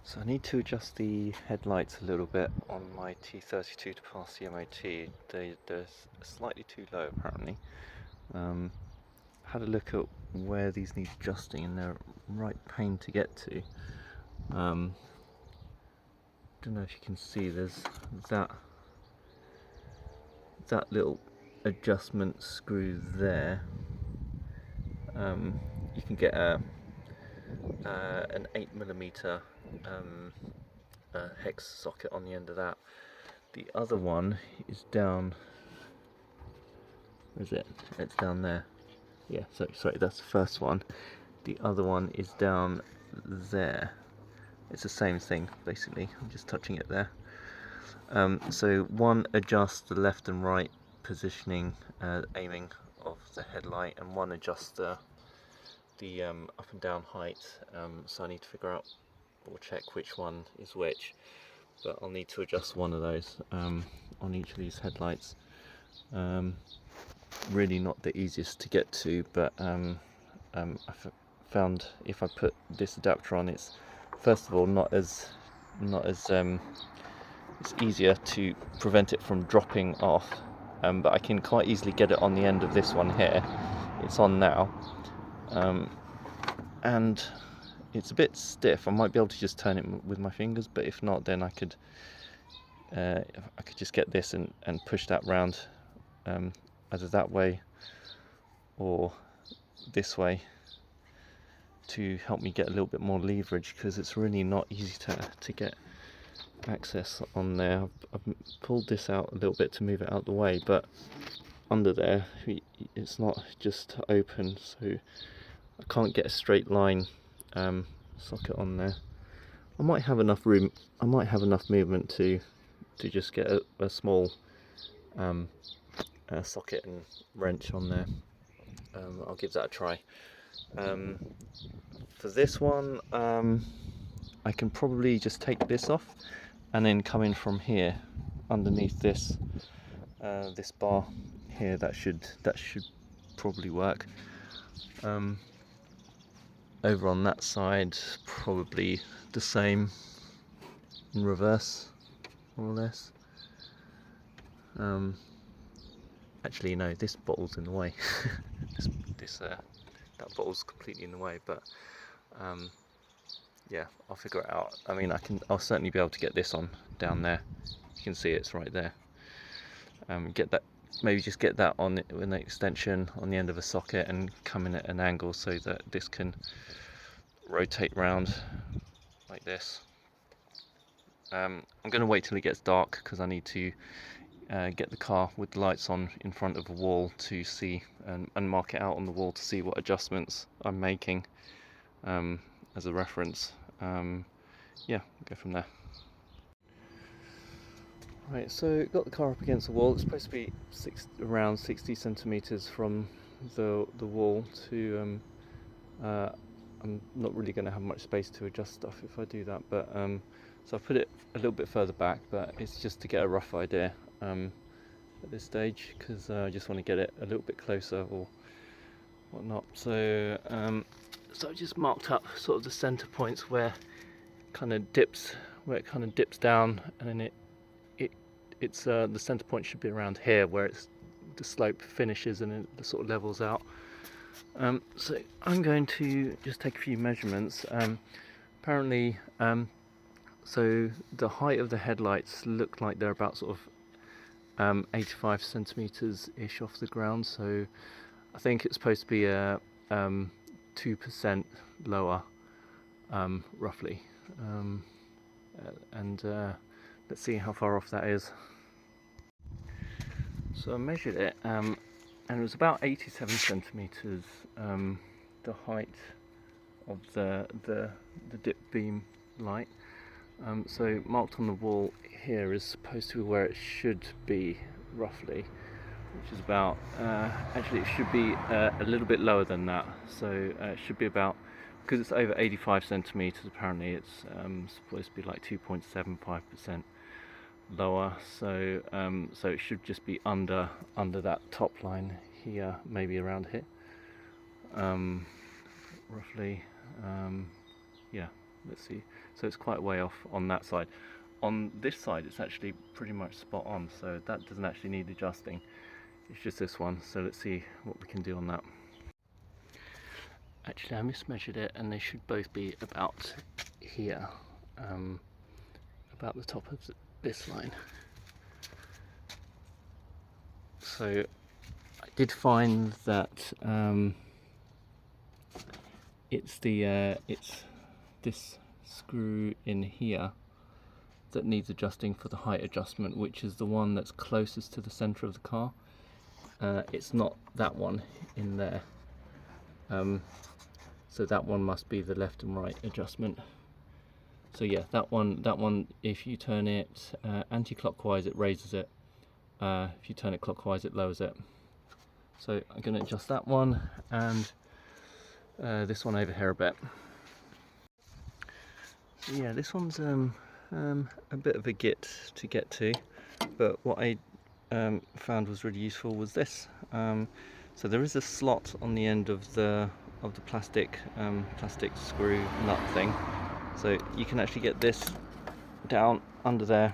So I need to adjust the headlights a little bit on my T32 to pass the MOT. They're slightly too low apparently. Had a look at where these need adjusting and they're right pain to get to. Don't know if you can see, there's that little adjustment screw there. You can get an 8mm hex socket on the end of that. The other one is down. Where is it? It's down there. Yeah, so sorry, that's the first one. The other one is down there. It's the same thing basically. I'm just touching it there. So one adjusts the left and right positioning, aiming of the headlight, and one adjusts the up and down height. So I need to figure out or check which one is which. But I'll need to adjust one of those on each of these headlights. Really not the easiest to get to, but I've found if I put this adapter on, it's first of all not as it's easier to prevent it from dropping off, but I can quite easily get it on the end of this one here. It's on now, and it's a bit stiff. I might be able to just turn it with my fingers, but if not, then I could just get this and push that round, either that way or this way, to help me get a little bit more leverage, because it's really not easy to get access on there. I've pulled this out a little bit to move it out the way, but under there it's not just open, so I can't get a straight line socket on there. I might have enough room, I might have enough movement to just get a small socket and wrench on there. I'll give that a try. For this one, I can probably just take this off and then come in from here underneath this this bar here. That should probably work. Over on that side, probably the same in reverse, more or less. Actually, no, this bottle's in the way. That bottle's completely in the way, but yeah, I'll figure it out. I mean, I'll certainly be able to get this on down there. You can see it's right there. Get that, maybe just get that on with an extension on the end of a socket and come in at an angle so that this can rotate round like this. I'm going to wait till it gets dark because I need to get the car with the lights on in front of a wall to see and mark it out on the wall to see what adjustments I'm making as a reference. Yeah, go from there. Right, so got the car up against the wall. It's supposed to be around 60 centimeters from the wall to I'm not really going to have much space to adjust stuff if I do that, but so I've put it a little bit further back, but it's just to get a rough idea at this stage, because I just want to get it a little bit closer or whatnot. So so I just marked up sort of the center points where it kind of dips down, and then it's the center point should be around here where the slope finishes and it sort of levels out. So I'm going to just take a few measurements. Apparently, so the height of the headlights look like they're about sort of 85 centimeters ish off the ground. So I think it's supposed to be a 2% lower, roughly. And let's see how far off that is. So I measured it, and it was about 87 centimeters, the height of the dip beam light. So marked on the wall here is supposed to be where it should be, roughly, which is about, actually it should be a little bit lower than that. So it should be about, because it's over 85 centimeters, apparently it's supposed to be like 2.75% lower. So so it should just be under that top line here, maybe around here, roughly. Yeah, let's see. So it's quite a way off on that side. On this side it's actually pretty much spot on, so that doesn't actually need adjusting. It's just this one, so let's see what we can do on that. Actually I mismeasured it and they should both be about here, about the top of this line. So I did find that it's this screw in here that needs adjusting for the height adjustment, which is the one that's closest to the center of the car. It's not that one in there, so that one must be the left and right adjustment. So yeah, that one, if you turn it anti-clockwise it raises it, if you turn it clockwise it lowers it. So I'm going to adjust that one and this one over here a bit. So yeah, this one's a bit of a git to get to, but what I found was really useful was this. So there is a slot on the end of the plastic screw nut thing, so you can actually get this down under there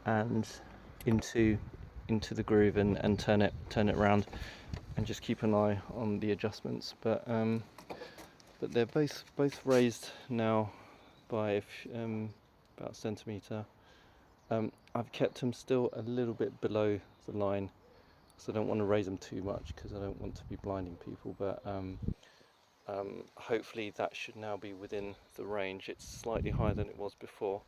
and into the groove and turn it around, and just keep an eye on the adjustments. But they're both raised now by about a centimetre. I've kept them still a little bit below the line, so I don't want to raise them too much because I don't want to be blinding people, but hopefully that should now be within the range. It's slightly higher than it was before,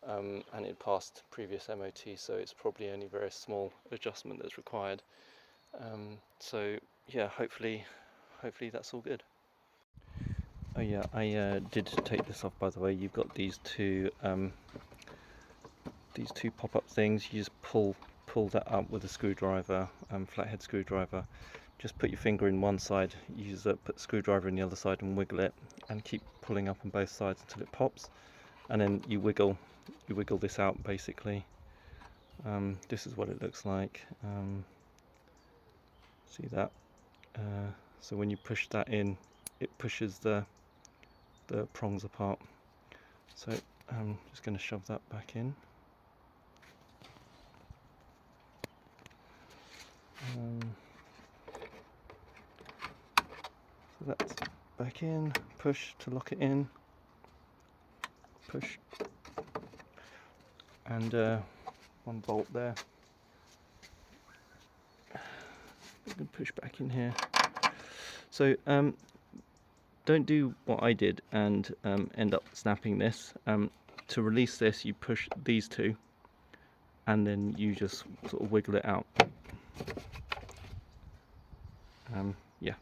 and it passed previous MOT, so it's probably only a very small adjustment that's required. So yeah, hopefully that's all good. Oh yeah, I did take this off, by the way. You've got these two pop-up things. You just pull that up with a screwdriver, flathead screwdriver. Just put your finger in one side, use put the screwdriver in the other side and wiggle it, and keep pulling up on both sides until it pops, and then you wiggle this out basically. This is what it looks like. See that? So when you push that in, it pushes the prongs apart. So I'm just going to shove that back in. So that's back in, push to lock it in, push, and one bolt there. You can push back in here. So don't do what I did and end up snapping this. To release this, you push these two, and then you just sort of wiggle it out. Yeah.